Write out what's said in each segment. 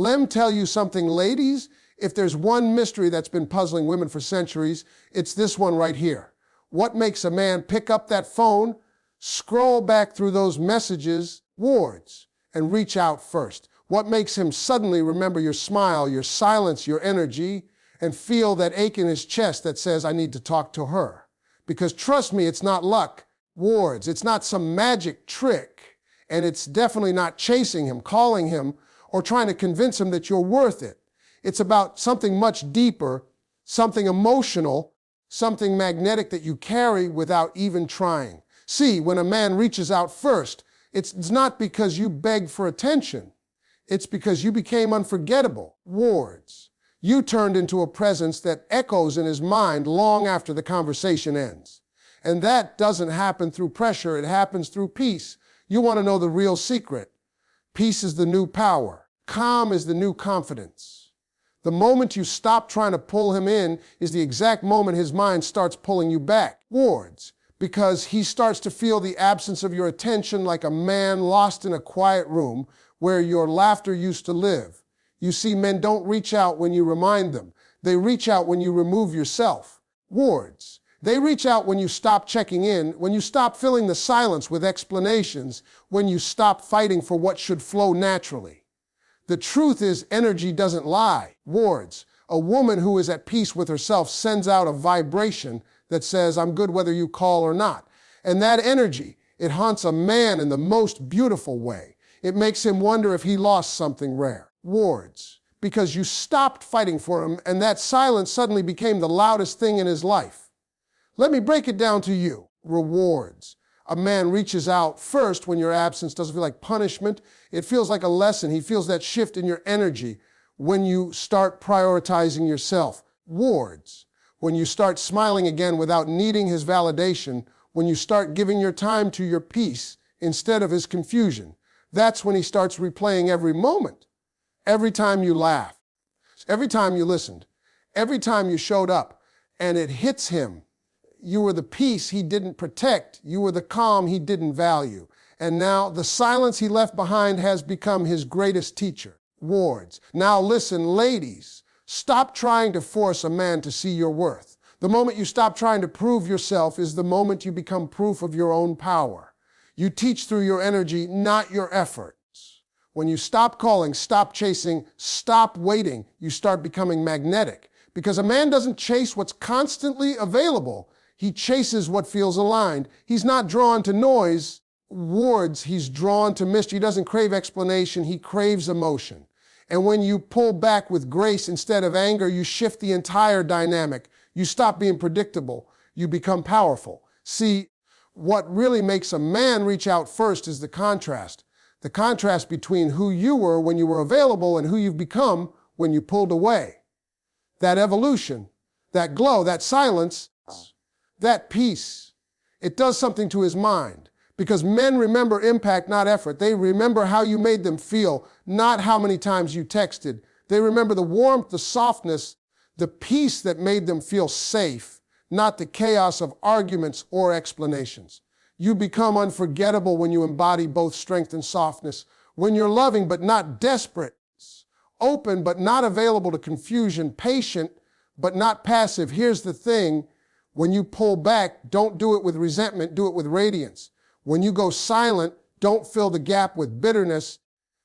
Let me tell you something, ladies. If there's one mystery that's been puzzling women for centuries, it's this one right here. What makes a man pick up that phone, scroll back through those messages, words, and reach out first? What makes him suddenly remember your smile, your silence, your energy, and feel that ache in his chest that says, I need to talk to her? Because trust me, it's not luck, words. It's not some magic trick, and it's definitely not chasing him, calling him, or trying to convince him that you're worth it. It's about something much deeper, something emotional, something magnetic that you carry without even trying. See, when a man reaches out first, it's not because you begged for attention. It's because you became unforgettable. Words. You turned into a presence that echoes in his mind long after the conversation ends. And that doesn't happen through pressure. It happens through peace. You want to know the real secret. Peace is the new power. Calm is the new confidence. The moment you stop trying to pull him in is the exact moment his mind starts pulling you back. Words. Because he starts to feel the absence of your attention like a man lost in a quiet room where your laughter used to live. You see, men don't reach out when you remind them. They reach out when you remove yourself. Words. They reach out when you stop checking in, when you stop filling the silence with explanations, when you stop fighting for what should flow naturally. The truth is, energy doesn't lie. Words. A woman who is at peace with herself sends out a vibration that says, I'm good whether you call or not. And that energy, it haunts a man in the most beautiful way. It makes him wonder if he lost something rare. Words. Because you stopped fighting for him, and that silence suddenly became the loudest thing in his life. Let me break it down to you. Rewards. A man reaches out first when your absence doesn't feel like punishment. It feels like a lesson. He feels that shift in your energy when you start prioritizing yourself. Words. When you start smiling again without needing his validation, when you start giving your time to your peace instead of his confusion. That's when he starts replaying every moment. Every time you laughed, every time you listened, every time you showed up, and it hits him. You were the peace he didn't protect. You were the calm he didn't value. And now the silence he left behind has become his greatest teacher. Words. Now listen, ladies, stop trying to force a man to see your worth. The moment you stop trying to prove yourself is the moment you become proof of your own power. You teach through your energy, not your efforts. When you stop calling, stop chasing, stop waiting, you start becoming magnetic. Because a man doesn't chase what's constantly available. He chases what feels aligned. He's not drawn to noise, words. He's drawn to mystery. He doesn't crave explanation. He craves emotion. And when you pull back with grace instead of anger, you shift the entire dynamic. You stop being predictable. You become powerful. See, what really makes a man reach out first is the contrast. The contrast between who you were when you were available and who you've become when you pulled away. That evolution, that glow, that silence, that peace, it does something to his mind. Because men remember impact, not effort. They remember how you made them feel, not how many times you texted. They remember the warmth, the softness, the peace that made them feel safe, not the chaos of arguments or explanations. You become unforgettable when you embody both strength and softness, when you're loving but not desperate, open but not available to confusion, patient but not passive. Here's the thing, when you pull back, don't do it with resentment, do it with radiance. When you go silent, don't fill the gap with bitterness,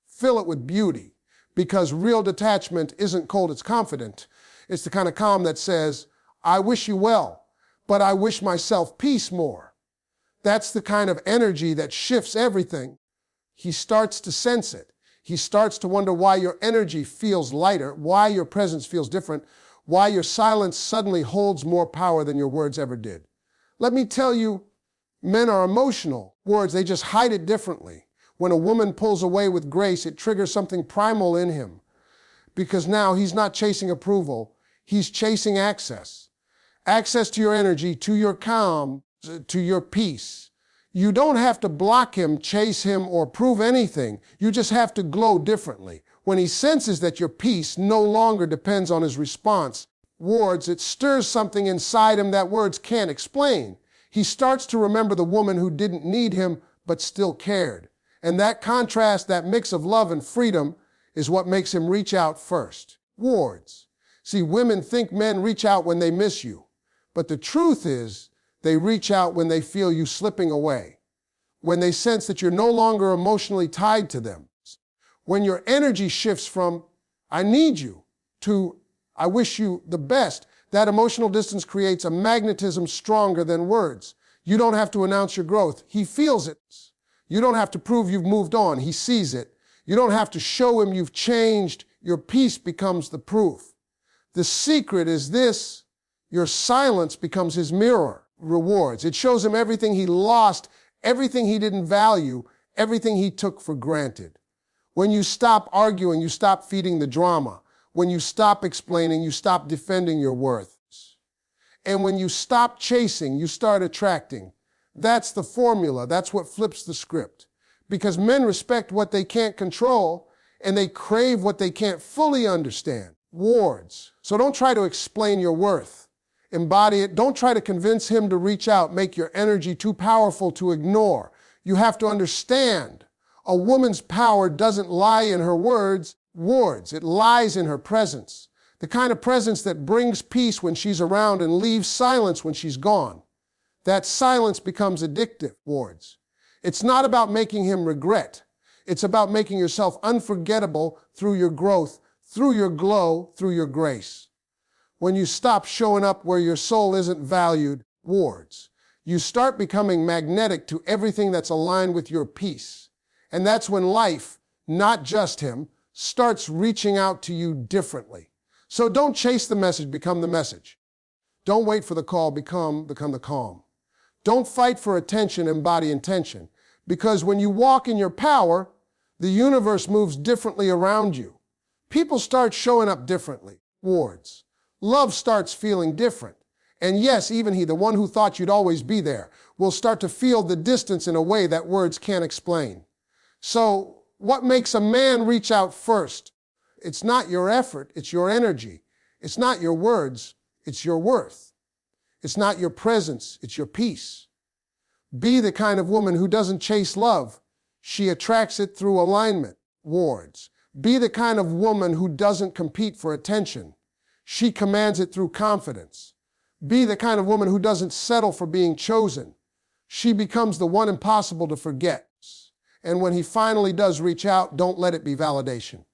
fill it with beauty. Because real detachment isn't cold, it's confident. It's the kind of calm that says, I wish you well, but I wish myself peace more. That's the kind of energy that shifts everything. He starts to sense it. He starts to wonder why your energy feels lighter, why your presence feels different, why your silence suddenly holds more power than your words ever did. Let me tell you, men are emotional. Words, they just hide it differently. When a woman pulls away with grace, it triggers something primal in him. Because now he's not chasing approval, he's chasing access. Access to your energy, to your calm, to your peace. You don't have to block him, chase him, or prove anything. You just have to glow differently. When he senses that your peace no longer depends on his response, words, it stirs something inside him that words can't explain. He starts to remember the woman who didn't need him but still cared. And that contrast, that mix of love and freedom, is what makes him reach out first. Words. See, women think men reach out when they miss you. But the truth is, they reach out when they feel you slipping away, when they sense that you're no longer emotionally tied to them, when your energy shifts from, I need you, to, I wish you the best. That emotional distance creates a magnetism stronger than words. You don't have to announce your growth. He feels it. You don't have to prove you've moved on. He sees it. You don't have to show him you've changed. Your peace becomes the proof. The secret is this: your silence becomes his mirror. Rewards. It shows him everything he lost, everything he didn't value, everything he took for granted. When you stop arguing, you stop feeding the drama. When you stop explaining, you stop defending your worth. And when you stop chasing, you start attracting. That's the formula. That's what flips the script. Because men respect what they can't control, and they crave what they can't fully understand. Wards. So don't try to explain your worth. Embody it. Don't try to convince him to reach out, make your energy too powerful to ignore. You have to understand. A woman's power doesn't lie in her words. It lies in her presence. The kind of presence that brings peace when she's around and leaves silence when she's gone. That silence becomes addictive. It's not about making him regret. It's about making yourself unforgettable through your growth, through your glow, through your grace. When you stop showing up where your soul isn't valued, you start becoming magnetic to everything that's aligned with your peace. And that's when life, not just him, starts reaching out to you differently. So don't chase the message, become the message. Don't wait for the call, become the calm. Don't fight for attention, embody intention. Because when you walk in your power, the universe moves differently around you. People start showing up differently. Love starts feeling different. And yes, even he, the one who thought you'd always be there, will start to feel the distance in a way that words can't explain. So what makes a man reach out first? It's not your effort, it's your energy. It's not your words, it's your worth. It's not your presence, it's your peace. Be the kind of woman who doesn't chase love. She attracts it through alignment. Be the kind of woman who doesn't compete for attention. She commands it through confidence. Be the kind of woman who doesn't settle for being chosen. She becomes the one impossible to forget. And when he finally does reach out, don't let it be validation.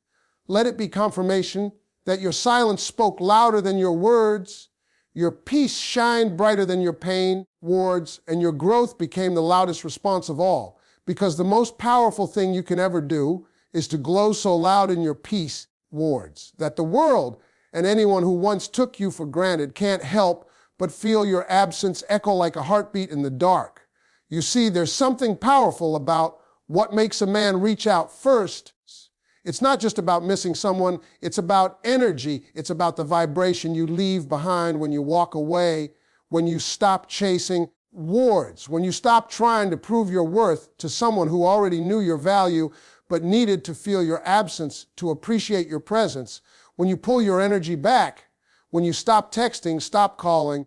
Let it be confirmation that your silence spoke louder than your words, your peace shined brighter than your pain, and your growth became the loudest response of all. Because the most powerful thing you can ever do is to glow so loud in your peace, that the world and anyone who once took you for granted can't help but feel your absence echo like a heartbeat in the dark. You see, there's something powerful about what makes a man reach out first. It's not just about missing someone, it's about energy. It's about the vibration you leave behind when you walk away, when you stop chasing when you stop trying to prove your worth to someone who already knew your value but needed to feel your absence to appreciate your presence, when you pull your energy back, when you stop texting, stop calling,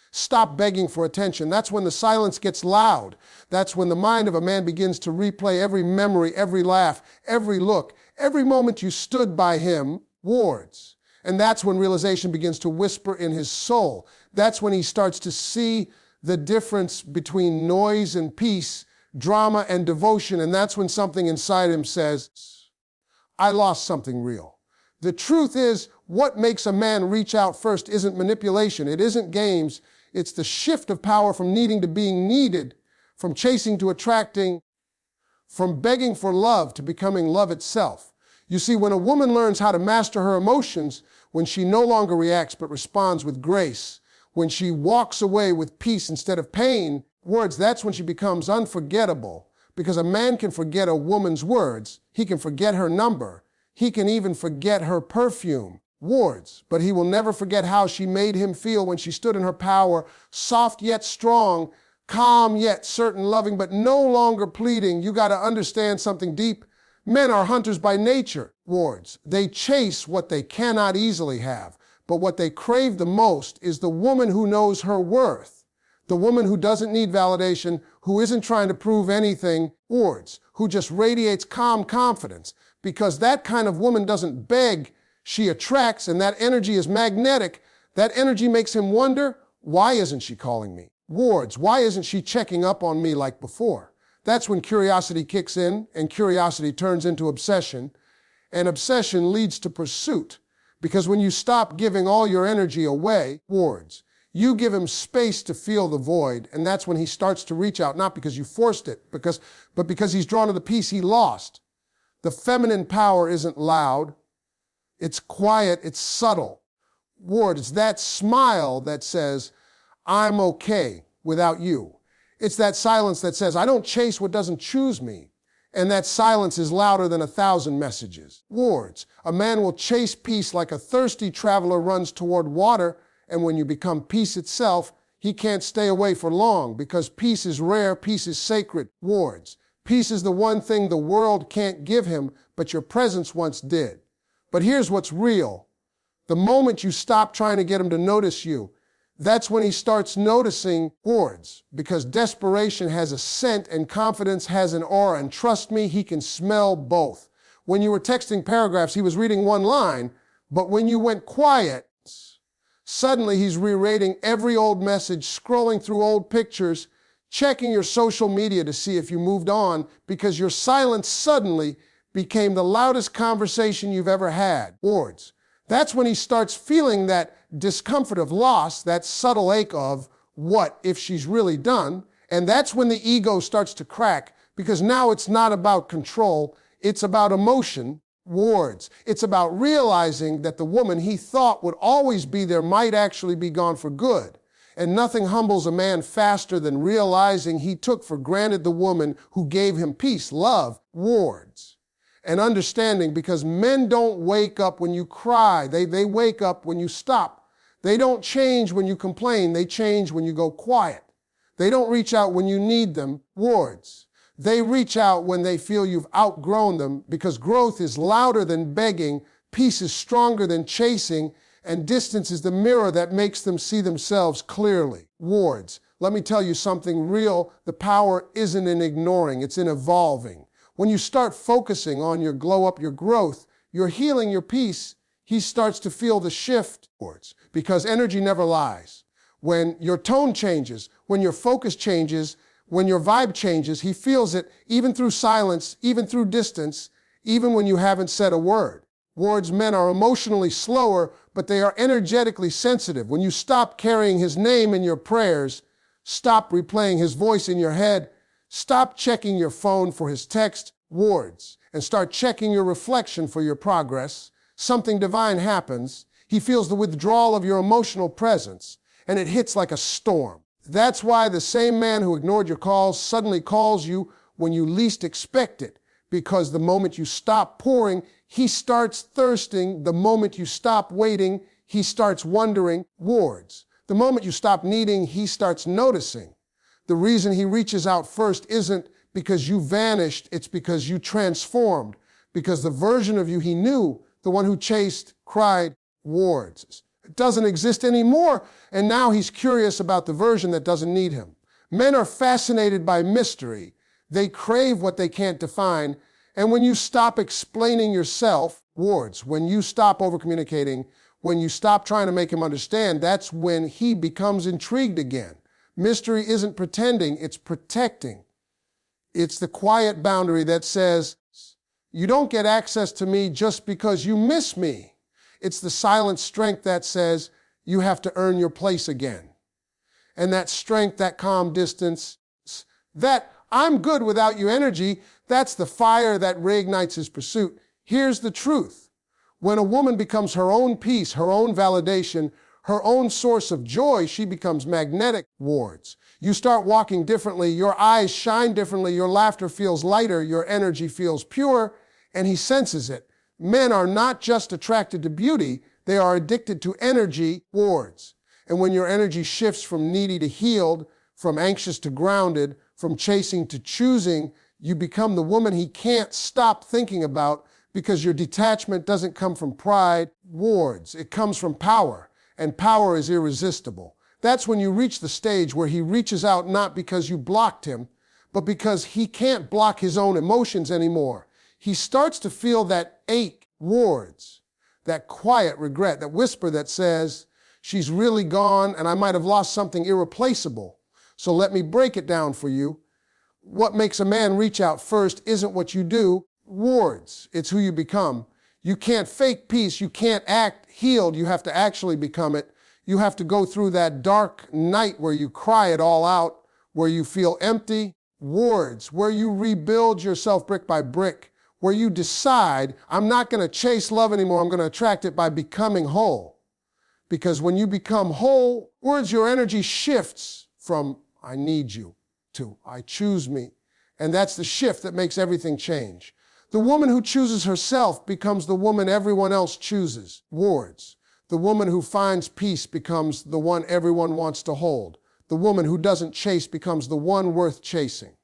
stop begging for attention. That's when the silence gets loud. That's when the mind of a man begins to replay every memory, every laugh, every look, every moment you stood by him, And that's when realization begins to whisper in his soul. That's when he starts to see the difference between noise and peace, drama and devotion. And that's when something inside him says, I lost something real. The truth is, what makes a man reach out first isn't manipulation. It isn't games. It's the shift of power from needing to being needed, from chasing to attracting, from begging for love to becoming love itself. You see, when a woman learns how to master her emotions, when she no longer reacts but responds with grace, when she walks away with peace instead of pain, that's when she becomes unforgettable. Because a man can forget a woman's words, he can forget her number, he can even forget her perfume, but he will never forget how she made him feel when she stood in her power, soft yet strong, calm yet certain, loving but no longer pleading. You got to understand something deep. Men are hunters by nature, They chase what they cannot easily have, but what they crave the most is the woman who knows her worth, the woman who doesn't need validation, who isn't trying to prove anything, who just radiates calm confidence, because that kind of woman doesn't beg, she attracts, and that energy is magnetic. That energy makes him wonder, why isn't she calling me? Wards, why isn't she checking up on me like before? That's when curiosity kicks in, and curiosity turns into obsession, and obsession leads to pursuit. Because when you stop giving all your energy away, wards, you give him space to feel the void, and that's when he starts to reach out, not because you forced it, but because he's drawn to the piece he lost. The feminine power isn't loud, it's quiet, it's subtle. Ward, it's that smile that says, I'm okay without you. It's that silence that says, I don't chase what doesn't choose me. And that silence is louder than 1,000 messages. Wards, a man will chase peace like a thirsty traveler runs toward water, and when you become peace itself, he can't stay away for long because peace is rare, peace is sacred. Wards, peace is the one thing the world can't give him, but your presence once did. But here's what's real. The moment you stop trying to get him to notice you, that's when he starts noticing wards, because desperation has a scent and confidence has an aura, and trust me, he can smell both. When you were texting paragraphs, he was reading one line, but when you went quiet, suddenly he's rereading every old message, scrolling through old pictures, checking your social media to see if you moved on, because your silence suddenly became the loudest conversation you've ever had. Wards. That's when he starts feeling that discomfort of loss, that subtle ache of what if she's really done. And that's when the ego starts to crack, because now it's not about control, it's about emotion. Wards. It's about realizing that the woman he thought would always be there might actually be gone for good. And nothing humbles a man faster than realizing he took for granted the woman who gave him peace, love. Wards. And understanding, because men don't wake up when you cry. They wake up when you stop. They don't change when you complain. They change when you go quiet. They don't reach out when you need them. Wards. They reach out when they feel you've outgrown them, because growth is louder than begging, peace is stronger than chasing, and distance is the mirror that makes them see themselves clearly. Wards. Let me tell you something real. The power isn't in ignoring, it's in evolving. When you start focusing on your glow up, your growth, your healing, your peace, he starts to feel the shift towards, because energy never lies. When your tone changes, when your focus changes, when your vibe changes, he feels it even through silence, even through distance, even when you haven't said a word. Wards, men are emotionally slower, but they are energetically sensitive. When you stop carrying his name in your prayers, stop replaying his voice in your head, stop checking your phone for his text, wards, and start checking your reflection for your progress, something divine happens. He feels the withdrawal of your emotional presence, and it hits like a storm. That's why the same man who ignored your calls suddenly calls you when you least expect it, because the moment you stop pouring, he starts thirsting. The moment you stop waiting, he starts wondering. Wards. The moment you stop needing, he starts noticing. The reason he reaches out first isn't because you vanished, it's because you transformed, because the version of you he knew, the one who chased, cried, wards, it doesn't exist anymore, and now he's curious about the version that doesn't need him. Men are fascinated by mystery. They crave what they can't define, and when you stop explaining yourself, wards, when you stop overcommunicating, when you stop trying to make him understand, that's when he becomes intrigued again. Mystery isn't pretending, it's protecting. It's the quiet boundary that says, you don't get access to me just because you miss me. It's the silent strength that says, you have to earn your place again. And that strength, that calm distance, that I'm good without you energy, that's the fire that reignites his pursuit. Here's the truth. When a woman becomes her own peace, her own validation, her own source of joy, she becomes magnetic. Wards. You start walking differently, your eyes shine differently, your laughter feels lighter, your energy feels pure, and he senses it. Men are not just attracted to beauty, they are addicted to energy. Wards. And when your energy shifts from needy to healed, from anxious to grounded, from chasing to choosing, you become the woman he can't stop thinking about, because your detachment doesn't come from pride. Wards. It comes from power. And power is irresistible. That's when you reach the stage where he reaches out not because you blocked him, but because he can't block his own emotions anymore. he starts to feel that ache, words, that quiet regret, that whisper that says, she's really gone and I might have lost something irreplaceable. So let me break it down for you. What makes a man reach out first isn't what you do, words. It's who you become. You can't fake peace. You can't act healed. You have to actually become it. You have to go through that dark night where you cry it all out, where you feel empty, words, where you rebuild yourself brick by brick, where you decide, I'm not going to chase love anymore. I'm going to attract it by becoming whole. Because when you become whole, words, your energy shifts from I need you to I choose me. And that's the shift that makes everything change. The woman who chooses herself becomes the woman everyone else chooses. Words. The woman who finds peace becomes the one everyone wants to hold. The woman who doesn't chase becomes the one worth chasing.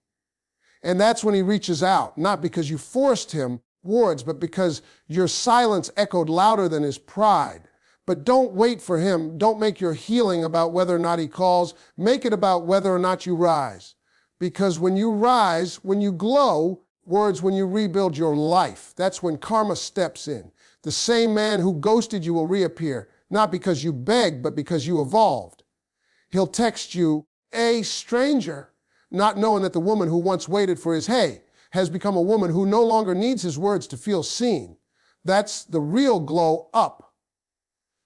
And that's when he reaches out, not because you forced him, words, but because your silence echoed louder than his pride. But don't wait for him. Don't make your healing about whether or not he calls. Make it about whether or not you rise. Because when you rise, when you glow, words, when you rebuild your life, that's when karma steps in. The same man who ghosted you will reappear, not because you begged, but because you evolved. He'll text you, a stranger, not knowing that the woman who once waited for his hey has become a woman who no longer needs his words to feel seen. That's the real glow up.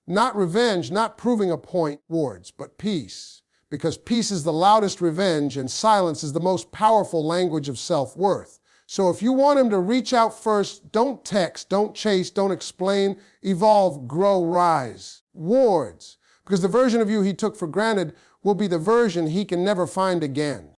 Not revenge, not proving a point, words, but peace. Because peace is the loudest revenge and silence is the most powerful language of self-worth. So if you want him to reach out first, don't text, don't chase, don't explain, evolve, grow, rise. Words. Because the version of you he took for granted will be the version he can never find again.